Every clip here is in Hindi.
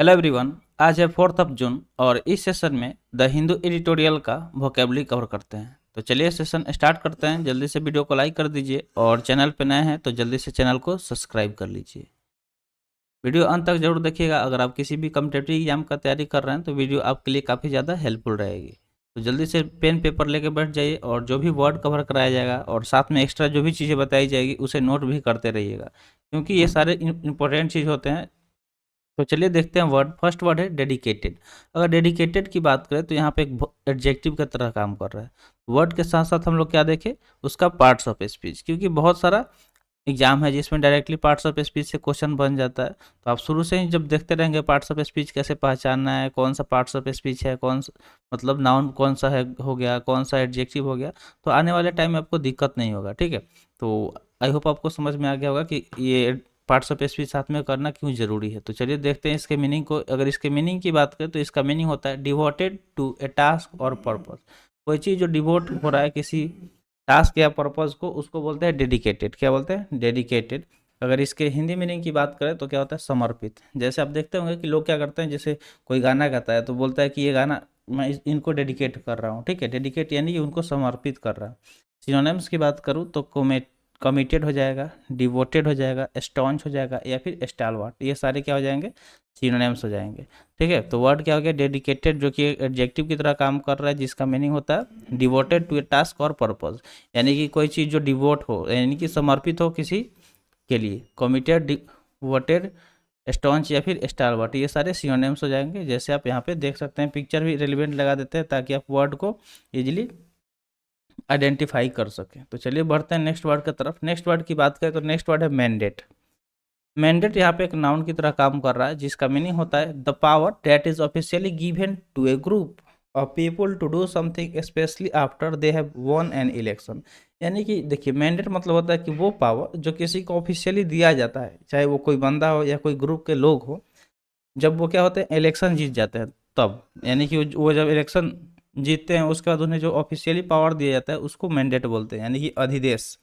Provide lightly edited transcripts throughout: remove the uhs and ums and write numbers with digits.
Hello everyone. आज है 4 जून और इस सेशन में द हिंदू एडिटोरियल का वोकेबलरी कवर करते हैं। तो चलिए सेशन स्टार्ट करते हैं। जल्दी से वीडियो को लाइक कर दीजिए और चैनल पे नए हैं तो जल्दी से चैनल को सब्सक्राइब कर लीजिए। वीडियो अंत तक जरूर देखिएगा। अगर आप किसी भी कम्पिटेटिव एग्जाम का तैयारी कर रहे हैं तो वीडियो आपके लिए काफ़ी ज़्यादा हेल्पफुल रहेगी। तो जल्दी से पेन पेपर लेके बैठ जाइए और जो भी वर्ड कवर कराया जाएगा और साथ में एक्स्ट्रा जो भी चीज़ें बताई जाएगी उसे नोट भी करते रहिएगा, क्योंकि ये सारे इंपॉर्टेंट चीज़ होते हैं। तो चलिए देखते हैं वर्ड। फर्स्ट वर्ड है डेडिकेटेड। अगर डेडिकेटेड की बात करें तो यहाँ पे एक एडजेक्टिव की तरह काम कर रहा है। वर्ड के साथ साथ हम लोग क्या देखें, उसका पार्ट्स ऑफ स्पीच, क्योंकि बहुत सारा एग्जाम है जिसमें डायरेक्टली पार्ट्स ऑफ स्पीच से क्वेश्चन बन जाता है। तो आप शुरू से ही जब देखते रहेंगे पार्ट्स ऑफ स्पीच कैसे पहचानना है, कौन सा पार्ट्स ऑफ स्पीच है, कौन सा मतलब नाउन कौन सा है हो गया, कौन सा एडजेक्टिव हो गया, तो आने वाले टाइम में आपको दिक्कत नहीं होगा। ठीक है, तो आई होप आपको समझ में आ गया होगा कि ये पार्ट्स ऑफ स्पीच साथ में करना क्यों ज़रूरी है। तो चलिए देखते हैं इसके मीनिंग को। अगर इसके मीनिंग की बात करें तो इसका मीनिंग होता है डिवोटेड टू ए टास्क और पर्पस। कोई चीज़ जो डिवोट हो रहा है किसी टास्क या पर्पस को, उसको बोलते हैं डेडिकेटेड। क्या बोलते हैं? डेडिकेटेड। अगर इसके हिंदी मीनिंग की बात करें तो क्या होता है? समर्पित। जैसे आप देखते होंगे कि लोग क्या करते हैं, जैसे कोई गाना गाता है तो बोलता है कि ये गाना मैं इनको डेडिकेट कर रहा हूँ। ठीक है, डेडिकेट यानी कि उनको समर्पित कर रहा है। सिनोनिम्स की बात करूँ तो कमिटेड हो जाएगा, डिवोटेड हो जाएगा, स्टॉन्च हो जाएगा या फिर स्टालवार्ट। ये सारे क्या हो जाएंगे? सिनोनिम्स हो जाएंगे। ठीक है, तो वर्ड क्या हो गया? डेडिकेटेड, जो कि एडजेक्टिव की तरह काम कर रहा है, जिसका मीनिंग होता है डिवोटेड टू ए टास्क और पर्पस, यानी कि कोई चीज़ जो डिवोट हो यानी कि समर्पित हो किसी के लिए। कमिटेड, डिवोटेड, स्टॉन्च या फिर स्टालवार्ट, ये सारे सिनोनिम्स हो जाएंगे। जैसे आप यहाँ पे देख सकते हैं, पिक्चर भी रेलिवेंट लगा देते हैं ताकि आप वर्ड को इजिली आइडेंटिफाई कर सकें। तो चलिए बढ़ते हैं नेक्स्ट वर्ड की तरफ। नेक्स्ट वर्ड की बात करें तो नेक्स्ट वर्ड है मैंडेट। मैंडेट यहाँ पे एक नाउन की तरह काम कर रहा है, जिसका मीनिंग होता है the power that is officially given to a group of people to do something specially after they have won an election. यानी कि देखिए, मैंडेट मतलब होता है कि वो पावर जो किसी को ऑफिशियली दिया जाता है, चाहे वो कोई बंदा हो या कोई ग्रुप के लोग हो, जब वो क्या होते हैं, इलेक्शन जीत जाते हैं तब। यानी कि वो जब इलेक्शन जीतते हैं उसके बाद उन्हें जो ऑफिशियली पावर दिया जाता है उसको मैंडेट बोलते हैं, यानी कि अधिदेश।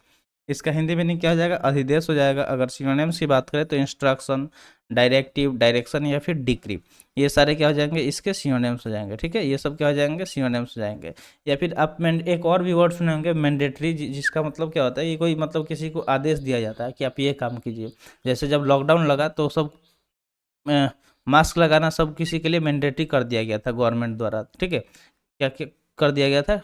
इसका हिंदी मीनिंग क्या हो जाएगा? अधिदेश हो जाएगा। अगर सिनोनिम्स की बात करें तो इंस्ट्रक्शन, डायरेक्टिव, डायरेक्शन या फिर डिक्री, ये सारे क्या हो जाएंगे? इसके सिनोनिम्स हो जाएंगे। ठीक है, ये सब क्या हो जाएंगे? सिनोनिम्स हो जाएंगे। या फिर आप एक और भी वर्ड सुनेंगे मैंडेटरी, जिसका मतलब क्या होता है? ये कोई मतलब किसी को आदेश दिया जाता है कि आप ये काम कीजिए। जैसे जब लॉकडाउन लगा तो सब मास्क लगाना सब किसी के लिए मैंडेटरी कर दिया गया था गवर्नमेंट द्वारा। ठीक है, क्या क्या कर दिया गया था?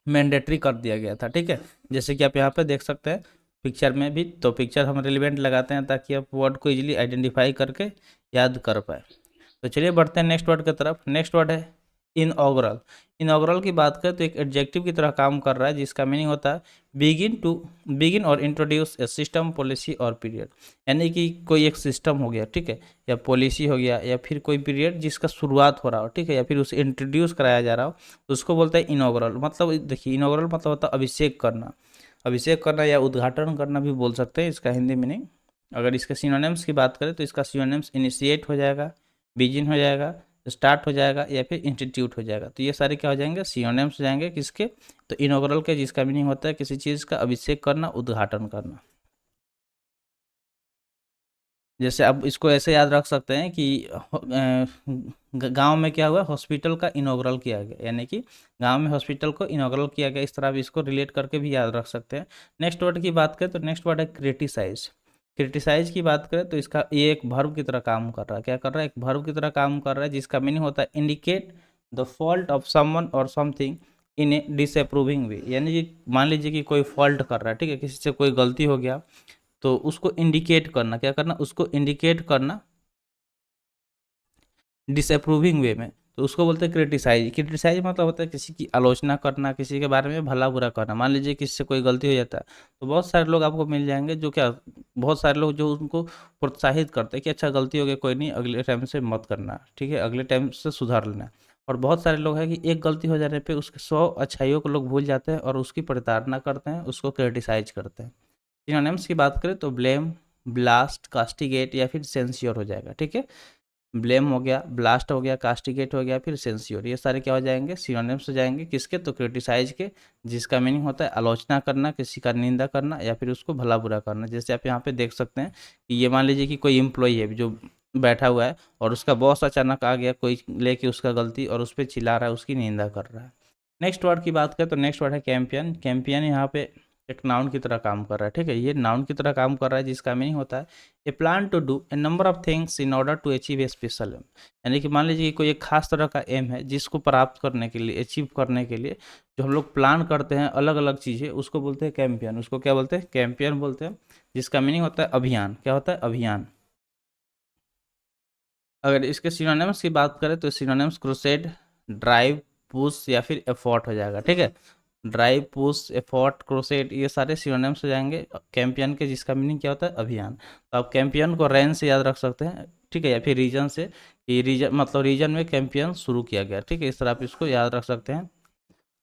मैंडेटरी कर दिया गया था। ठीक है, जैसे कि आप यहाँ पे देख सकते हैं पिक्चर में भी, तो पिक्चर हम रिलेवेंट लगाते हैं ताकि आप वर्ड को इजीली आइडेंटिफाई करके याद कर पाए। तो चलिए बढ़ते हैं नेक्स्ट वर्ड की तरफ। नेक्स्ट वर्ड है इनऑगरल। इनऑगरल की बात करें तो एक एडजेक्टिव की तरह काम कर रहा है, जिसका मीनिंग होता है बिगिन और इंट्रोड्यूस ए सिस्टम, पॉलिसी और पीरियड। यानी कि कोई एक सिस्टम हो गया, ठीक है, या पॉलिसी हो गया या फिर कोई पीरियड जिसका शुरुआत हो रहा हो, ठीक है, या फिर उसे इंट्रोड्यूस कराया जा रहा हो, उसको बोलते हैं इनॉग्रल। मतलब देखिए, इनॉग्रल मतलब होता है अभिषेक करना। अभिषेक करना या उद्घाटन करना भी बोल सकते हैं इसका हिंदी मीनिंग। अगर इसके सिनोनिम्स की बात करें तो इसका सिनोनिम्स इनिशिएट हो जाएगा, बिगिन हो जाएगा, स्टार्ट हो जाएगा या फिर इंस्टीट्यूट हो जाएगा। तो ये सारे क्या हो जाएंगे? सिनोनिम्स हो जाएंगे किसके? तो इनॉग्रल के, जिसका मीनिंग होता है किसी चीज़ का अभिषेक करना, उद्घाटन करना। जैसे अब इसको ऐसे याद रख सकते हैं कि गांव में क्या हुआ? हॉस्पिटल का इनॉग्रल किया गया, यानी कि गांव में हॉस्पिटल को इनॉग्रल किया गया। इस तरह भी इसको रिलेट करके भी याद रख सकते हैं। नेक्स्ट वर्ड की बात करें तो नेक्स्ट वर्ड है क्रिटिसाइज। क्रिटिसाइज की बात करें तो इसका ये एक वर्ब की तरह काम कर रहा है। क्या कर रहा है? एक वर्ब की तरह काम कर रहा है, जिसका मीनिंग होता है indicate the fault of someone और समथिंग इन ए डिसअप्रूविंग वे। यानी कि मान लीजिए कि कोई फॉल्ट कर रहा है, ठीक है, किसी से कोई गलती हो गया, तो उसको इंडिकेट करना। क्या करना? उसको इंडिकेट करना डिसअप्रूविंग वे में, तो उसको बोलते हैं क्रिटिसाइज। क्रिटिसाइज मतलब होता है किसी की आलोचना करना, किसी के बारे में भला बुरा करना। मान लीजिए किसी से कोई गलती हो जाता है तो बहुत सारे लोग आपको मिल जाएंगे जो क्या, बहुत सारे लोग जो उनको प्रोत्साहित करते हैं कि अच्छा गलती हो गई, कोई नहीं, अगले टाइम से मत करना, ठीक है, अगले टाइम से सुधार लेना। और बहुत सारे लोग हैं कि एक गलती हो जाने पे उसके 100 अच्छाइयों को लोग भूल जाते हैं और उसकी प्रताड़ना करते हैं, उसको क्रिटिसाइज करते हैं। सिनोनिम्स की बात करें तो ब्लेम, ब्लास्ट, कास्टिगेट या फिर सेंसियोर हो जाएगा। ठीक है, ब्लेम हो गया, ब्लास्ट हो गया, कास्टिगेट हो गया, फिर सेंसियोर, ये सारे क्या हो जाएंगे? सिनोनिम्स हो जाएंगे। किसके? तो क्रिटिसाइज के, जिसका मीनिंग होता है आलोचना करना, किसी का निंदा करना या फिर उसको भला बुरा करना। जैसे आप यहाँ पे देख सकते हैं कि ये मान लीजिए कि कोई एम्प्लॉई है जो बैठा हुआ है और उसका बॉस अचानक आ गया कोई लेके उसका गलती और उस पर चिल्ला रहा है, उसकी निंदा कर रहा है। नेक्स्ट वर्ड की बात करें तो नेक्स्ट वर्ड है कैंपियन। कैंपियन यहाँ पे एक नाउन की तरह काम कर रहा है, ठीक है। ये नाउन की तरह काम कर रहा है जिसका मीनिंग होता है a plan to do a number of things in order to achieve a special aim. यानी कि मान लीजिए कि कोई एक खास तरह का एम है जिसको प्राप्त करने के लिए, अचीव करने के लिए जो हम लोग प्लान करते हैं अलग अलग चीज़ें, उसको बोलते हैं कैंपियन। उसको क्या बोलते हैं? कैंपियन बोलते हैं, जिसका मीनिंग होता है अभियान। क्या होता है? अभियान। अगर इसके सिनोनिम्स की बात करें तो सिनोनिम्स क्रूसेड, ड्राइव, पुश या फिर एफर्ट हो जाएगा, ठीक है। ड्राइव, पुश, एफर्ट, क्रूसेड ये सारे सिनोनिम्स हो जाएंगे कैंपियन के, जिसका मीनिंग क्या होता है? अभियान। तो आप कैंपियन को रैन से याद रख सकते हैं, ठीक है, या फिर रीजन से, कि रीजन मतलब रीजन में कैंपियन शुरू किया गया, ठीक है। इस तरह आप इसको याद रख सकते हैं।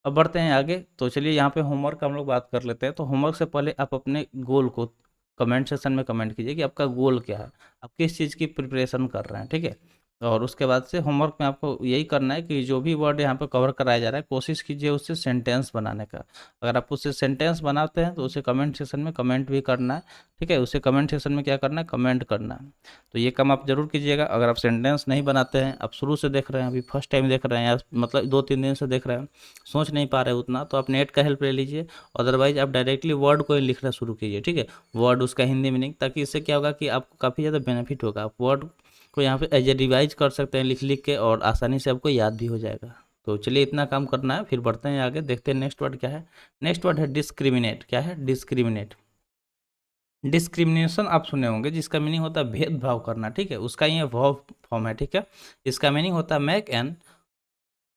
अब बढ़ते हैं आगे। तो चलिए यहाँ पे होमवर्क का हम लोग बात कर लेते हैं। तो होमवर्क से पहले आप अपने गोल को कमेंट सेक्शन में कमेंट कीजिए कि आपका गोल क्या है, आप किस चीज़ की प्रिपरेशन कर रहे हैं, ठीक है। और उसके बाद से होमवर्क में आपको यही करना है कि जो भी वर्ड यहाँ पे कवर कराया जा रहा है कोशिश कीजिए उससे सेंटेंस बनाने का। अगर आप उससे सेंटेंस बनाते हैं तो उसे कमेंट सेक्शन में कमेंट भी करना है, ठीक है। उसे कमेंट सेक्शन में क्या करना है? कमेंट करना है। तो ये काम आप जरूर कीजिएगा। अगर आप सेंटेंस नहीं बनाते हैं, आप शुरू से देख रहे हैं, अभी फर्स्ट टाइम देख रहे हैं या मतलब 2-3 दिन से देख रहे हैं, सोच नहीं पा रहे उतना, तो आप नेट का हेल्प ले लीजिए। अदरवाइज आप डायरेक्टली वर्ड को ही लिखना शुरू कीजिए, ठीक है। वर्ड उसका हिंदी मीनिंग, ताकि इससे क्या होगा कि आपको काफ़ी ज़्यादा बेनिफिट होगा। आप वर्ड को यहाँ पे एज ए रिवाइज कर सकते हैं लिख लिख के, और आसानी से आपको याद भी हो जाएगा। तो चलिए इतना काम करना है, फिर बढ़ते हैं आगे, देखते हैं नेक्स्ट वर्ड क्या है। नेक्स्ट वर्ड है डिस्क्रिमिनेट। क्या है? डिस्क्रिमिनेट। डिस्क्रिमिनेशन आप सुने होंगे, जिसका मीनिंग होता है भेदभाव करना, ठीक है। उसका ये वर्ब फॉर्म है, ठीक है। इसका मीनिंग होता है make an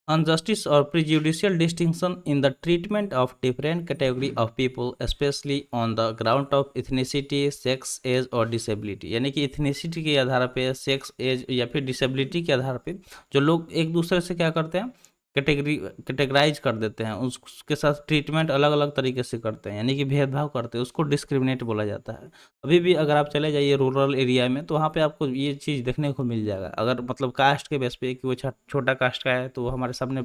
unjustice or prejudicial distinction in the treatment of different category of people, especially on the ground of ethnicity, sex, age और disability। यानी कि ethnicity के आधार पे, सेक्स, एज या फिर डिसेबिलिटी के आधार पे जो लोग एक दूसरे से क्या करते हैं? कैटेगराइज कर देते हैं, उसके साथ ट्रीटमेंट अलग अलग तरीके से करते हैं, यानी कि भेदभाव करते हैं, उसको डिस्क्रिमिनेट बोला जाता है। अभी भी अगर आप चले जाइए रूरल एरिया में तो वहाँ पे आपको ये चीज़ देखने को मिल जाएगा। अगर मतलब कास्ट के बेस पे कि वो छोटा कास्ट का है तो वो हमारे सामने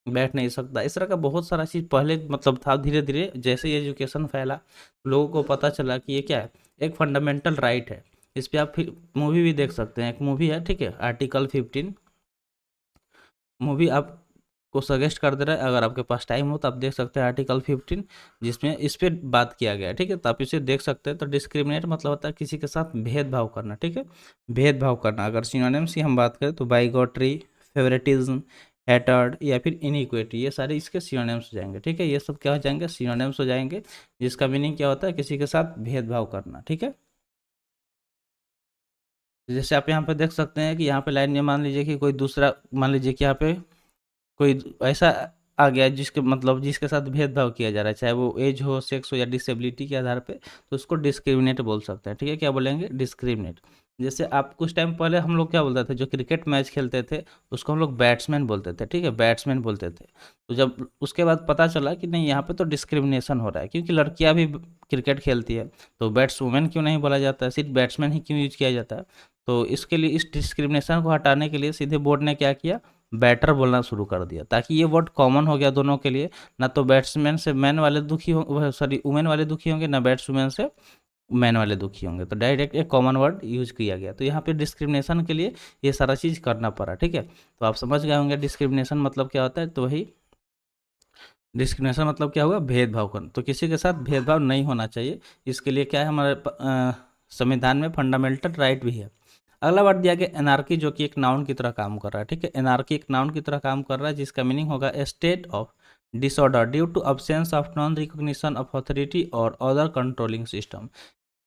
बैठ नहीं सकता। इस तरह का बहुत सारा चीज़ पहले मतलब था, धीरे धीरे जैसे ये एजुकेशन फैला लोगों को पता चला कि ये क्या है, एक फंडामेंटल राइट है। इस पर आप फिर मूवी भी देख सकते हैं, एक मूवी है, ठीक है, आर्टिकल 15 मूवी आपको सजेस्ट कर दे रहा है। अगर आपके पास टाइम हो तो आप देख सकते हैं आर्टिकल 15, जिसमें इस पर बात किया गया है, ठीक है। तो आप इसे देख सकते हैं। तो डिस्क्रिमिनेट मतलब होता है किसी के साथ भेदभाव करना, ठीक है, भेदभाव करना। अगर सिनोनिम्स की हम बात करें तो बाइगोट्री, फेवरेटिज्म, हैटर्ड या फिर इनइक्विटी, ये सारे इसके सिनोनिम्स हो जाएंगे, ठीक है। ये सब क्या हो जाएंगे? सिनोनिम्स हो जाएंगे, जिसका मीनिंग क्या होता है? किसी के साथ भेदभाव करना, ठीक है। जैसे आप यहाँ पे देख सकते हैं कि यहाँ पे लाइन में मान लीजिए कि कोई दूसरा, मान लीजिए कि यहाँ पे कोई ऐसा आ गया जिसके मतलब जिसके साथ भेदभाव किया जा रहा है, चाहे वो एज हो, सेक्स हो या डिसेबिलिटी के आधार पे, तो उसको डिस्क्रिमिनेट बोल सकते हैं, ठीक है। क्या बोलेंगे? डिस्क्रिमिनेट। जैसे आप कुछ टाइम पहले हम लोग क्या बोलते थे, जो क्रिकेट मैच खेलते थे उसको हम लोग बैट्समैन बोलते थे, ठीक है, बैट्समैन बोलते थे। तो जब उसके बाद पता चला कि नहीं, यहाँ पे तो डिस्क्रिमिनेशन हो रहा है, क्योंकि लड़कियाँ भी क्रिकेट खेलती है, तो बैट्सवुमेन क्यों नहीं बोला जाता है, सिर्फ बैट्समैन ही क्यों यूज किया जाता है। तो इसके लिए, इस डिस्क्रिमिनेशन को हटाने के लिए सीधे बोर्ड ने क्या किया? बैटर बोलना शुरू कर दिया, ताकि ये वर्ड कॉमन हो गया दोनों के लिए। ना तो बैट्समैन से मैन वाले दुखी हो, सॉरी वुमेन वाले दुखी होंगे, ना बैट्समैन से मैन वाले दुखी होंगे। तो डायरेक्ट एक कॉमन वर्ड यूज किया गया। तो यहाँ पे डिस्क्रिमिनेशन के लिए ये सारा चीज़ करना पड़ा, ठीक है। तो आप समझ गए होंगे डिस्क्रिमिनेशन मतलब क्या होता है। तो वही डिस्क्रिमिनेशन मतलब क्या हुआ? भेदभाव करना। तो किसी के साथ भेदभाव नहीं होना चाहिए, इसके लिए क्या है, हमारे संविधान में फंडामेंटल राइट भी है। अगला वर्ड दिया गया एनार्की, जो कि एक नाउन की तरह काम कर रहा है, ठीक है। एनार्की एक नाउन की तरह काम कर रहा है, जिसका मीनिंग होगा a state of disorder due to absence of non recognition of authority और अदर कंट्रोलिंग सिस्टम।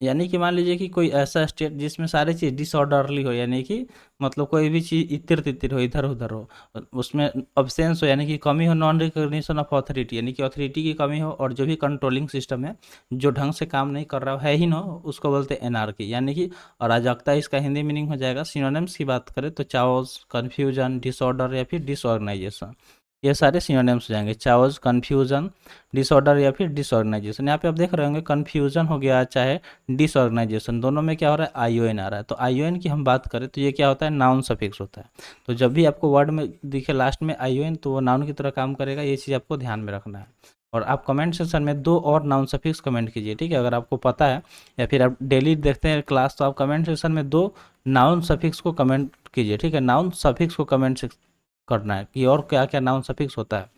यानी कि मान लीजिए कि कोई ऐसा स्टेट जिसमें सारी चीज़ डिसऑर्डरली हो, यानी कि मतलब कोई भी चीज़ इतिर तितिर हो, इधर उधर हो, उसमें अब्सेंस हो यानी कि कमी हो, नॉन रिकॉग्निशन ऑफ अथॉरिटी यानी कि अथॉरिटी की कमी हो, और जो भी कंट्रोलिंग सिस्टम है जो ढंग से काम नहीं कर रहा है ही ना, उसको बोलते हैं एनार्की, यानी कि अराजकता। इसका हिंदी मीनिंग हो जाएगा। सिनोनिम्स की बात करें तो चाओस, कन्फ्यूजन, डिसऑर्डर या फिर डिसऑर्गेनाइजेशन, ये सारे सिनोनिम्स हो जाएंगे। चाओस, कन्फ्यूजन, डिसऑर्डर या फिर डिसऑर्गेनाइजेशन। यहाँ पे आप देख रहे होंगे कन्फ्यूजन हो गया चाहे डिसऑर्गेनाइजेशन, दोनों में क्या हो रहा है? आईओएन आ रहा है। तो आईओएन की हम बात करें तो ये क्या होता है? नाउन सफिक्स होता है। तो जब भी आपको वर्ड में दिखे लास्ट में आईओएन, तो वो नाउन की तरह काम करेगा। ये चीज़ आपको ध्यान में रखना है। और आप कमेंट सेक्शन में 2 और नाउन सफिक्स कमेंट कीजिए, ठीक है। अगर आपको पता है या फिर आप डेली देखते हैं क्लास, तो आप कमेंट सेक्शन में 2 नाउन सफिक्स को कमेंट कीजिए, ठीक है। नाउन सफिक्स को कमेंट करना है कि और क्या क्या नाउन सफिक्स होता है।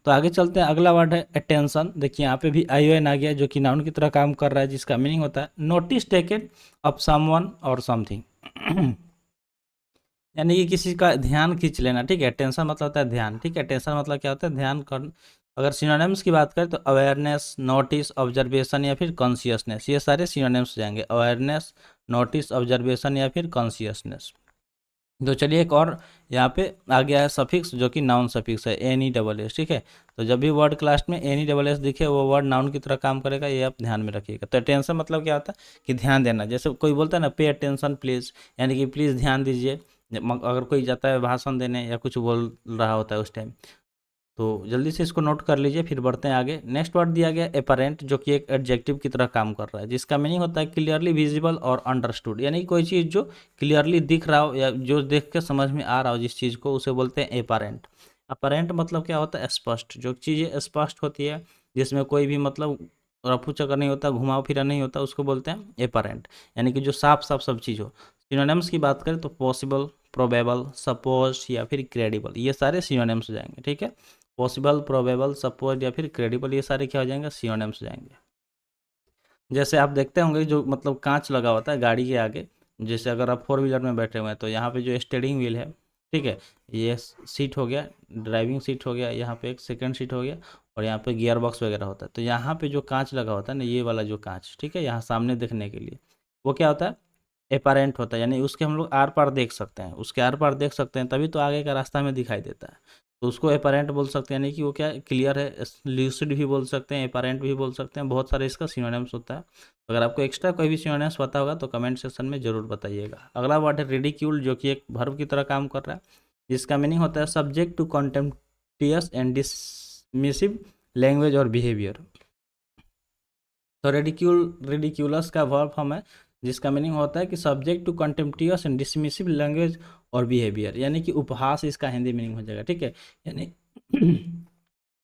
तो आगे चलते हैं, अगला वर्ड है अटेंशन। देखिए यहाँ पे भी ION आ गया, जो कि नाउन की तरह काम कर रहा है, जिसका मीनिंग होता है नोटिस टेकन ऑफ समवन और समथिंग यानी कि किसी का ध्यान खींच लेना, ठीक है। अटेंशन मतलब होता है ध्यान, ठीक है। अटेंशन मतलब क्या होता है, ध्यान कर। अगर सिनोनिम्स की बात करें तो अवेयरनेस, नोटिस, ऑब्जर्वेशन या फिर कॉन्शियसनेस, ये सारे सिनोनिम्स हो जाएंगे। अवेयरनेस, नोटिस, ऑब्जर्वेशन या फिर कॉन्शियसनेस। तो चलिए एक और यहाँ पे आ गया है सफिक्स, जो कि नाउन सफिक्स है, NESS, ठीक है। तो जब भी वर्ड क्लास में NESS दिखे, वो वर्ड नाउन की तरह काम करेगा, ये आप ध्यान में रखिएगा। तो अटेंशन मतलब क्या होता है कि ध्यान देना। जैसे कोई बोलता है ना, पे अटेंशन प्लीज़, यानी कि प्लीज़ ध्यान दीजिए। अगर कोई जाता है भाषण देने या कुछ बोल रहा होता है उस टाइम, तो जल्दी से इसको नोट कर लीजिए। फिर बढ़ते हैं आगे। नेक्स्ट वर्ड दिया गया एपरेंट, जो कि एक एडजेक्टिव की तरह काम कर रहा है, जिसका मीनिंग होता है क्लियरली विजिबल और अंडरस्टूड, यानी कोई चीज़ जो क्लियरली दिख रहा हो या जो देख के समझ में आ रहा हो, जिस चीज़ को, उसे बोलते हैं एपरेंट। अपरेंट मतलब क्या होता है, स्पष्ट। जो चीज़ें स्पष्ट होती है, जिसमें कोई भी मतलब रफू चक्कर नहीं होता, घुमाव फिरा नहीं होता, उसको बोलते हैं एपरेंट, यानी कि जो साफ साफ सब चीज़ हो। सिनोनिम्स की बात करें तो पॉसिबल, प्रोबेबल, सपोज या फिर क्रेडिबल, ये सारे सिनोनिम्स हो जाएंगे, ठीक है। पॉसिबल, प्रोबेबल, सपोज या फिर क्रेडिबल, ये सारे क्या हो जाएंगे, सिनोनिम्स हो जाएंगे। जैसे आप देखते होंगे जो मतलब कांच लगा होता है गाड़ी के आगे, जैसे अगर आप 4 व्हीलर में बैठे हुए हैं, तो यहाँ पे जो स्टीयरिंग व्हील है, ठीक है, ये सीट हो गया, ड्राइविंग सीट हो गया, यहाँ पे एक सेकंड सीट हो गया, और यहाँ पे गियर बॉक्स वगैरह होता है। तो यहाँ पे जो कांच लगा होता है ना, ये वाला जो कांच, ठीक है, यहाँ सामने देखने के लिए, वो क्या होता है, एपारेंट होता है, यानी उसके हम लोग आर पार देख सकते हैं, उसके आर पार देख सकते हैं, तभी तो आगे का रास्ता हमें दिखाई देता है। तो उसको एपारेंट बोल सकते हैं, यानी कि वो क्या क्लियर है। ल्यूसिड भी बोल सकते हैं, एपारेंट भी बोल सकते हैं, बहुत सारे इसका सिनोनिम्स होता है। अगर आपको एक्स्ट्रा कोई भी सिनोनिम्स पता होगा तो कमेंट सेक्शन में जरूर बताइएगा। अगला वर्ड है रिडिक्यूल, जो कि एक वर्ब की तरह काम कर रहा है, जिसका मीनिंग होता है subject to contemptuous and dismissive language और बिहेवियर। तो रिडिक्यूलस का वर्ब फॉर्म है, जिसका मीनिंग होता है कि subject to contemptuous and dismissive language और बिहेवियर, यानी कि उपहास इसका हिंदी मीनिंग हो जाएगा, ठीक है। यानी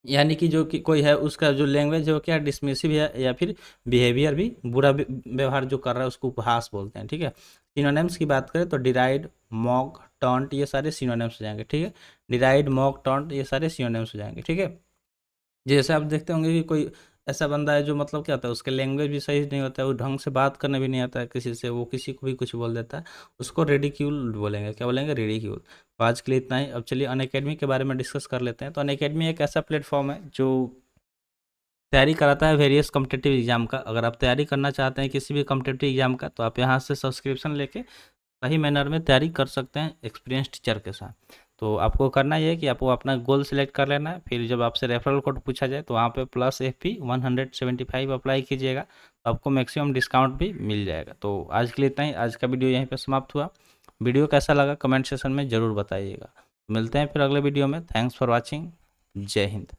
यानी कि जो कि कोई है, उसका जो लैंग्वेज है वो क्या डिसमिसिव है, या फिर बिहेवियर भी बुरा व्यवहार जो कर रहा है, उसको उपहास बोलते हैं, ठीक है। सिनोनिम्स की बात करें तो डिराइड, मॉक, टॉन्ट, ये सारे सिनोनिम्स हो जाएंगे, ठीक है। डिराइड, मॉक, टॉन्ट, ये सारे सिनोनिम्स हो जाएंगे, ठीक है। जैसे आप देखते होंगे कि कोई ऐसा बंदा है जो मतलब क्या होता है, उसके लैंग्वेज भी सही नहीं होता है, वो ढंग से बात करने भी नहीं आता है किसी से, वो किसी को भी कुछ बोल देता है, उसको रेडिक्यूल बोलेंगे। क्या बोलेंगे, रेडिक्यूल। तो आज के लिए इतना ही। अब चलिए अनअकैडमी के बारे में डिस्कस कर लेते हैं। तो अनअकैडमी एक ऐसा प्लेटफॉर्म है जो तैयारी कराता है वेरियस कॉम्पिटिटिव एग्जाम का। अगर आप तैयारी करना चाहते हैं किसी भी कॉम्पिटिटिव एग्जाम का, तो आप यहाँ से सब्सक्रिप्शन लेके सही मैनर में तैयारी कर सकते हैं एक्सपीरियंस टीचर के साथ। तो आपको करना ये है कि आपको अपना गोल सेलेक्ट कर लेना है, फिर जब आपसे रेफरल कोड पूछा जाए तो वहाँ पे +FP175 अप्लाई कीजिएगा, तो आपको मैक्सिमम डिस्काउंट भी मिल जाएगा। तो आज के लिए इतना ही। आज का वीडियो यहीं पे समाप्त हुआ। वीडियो कैसा लगा कमेंट सेक्शन में ज़रूर बताइएगा। मिलते हैं फिर अगले वीडियो में। Thanks for watching. जय हिंद।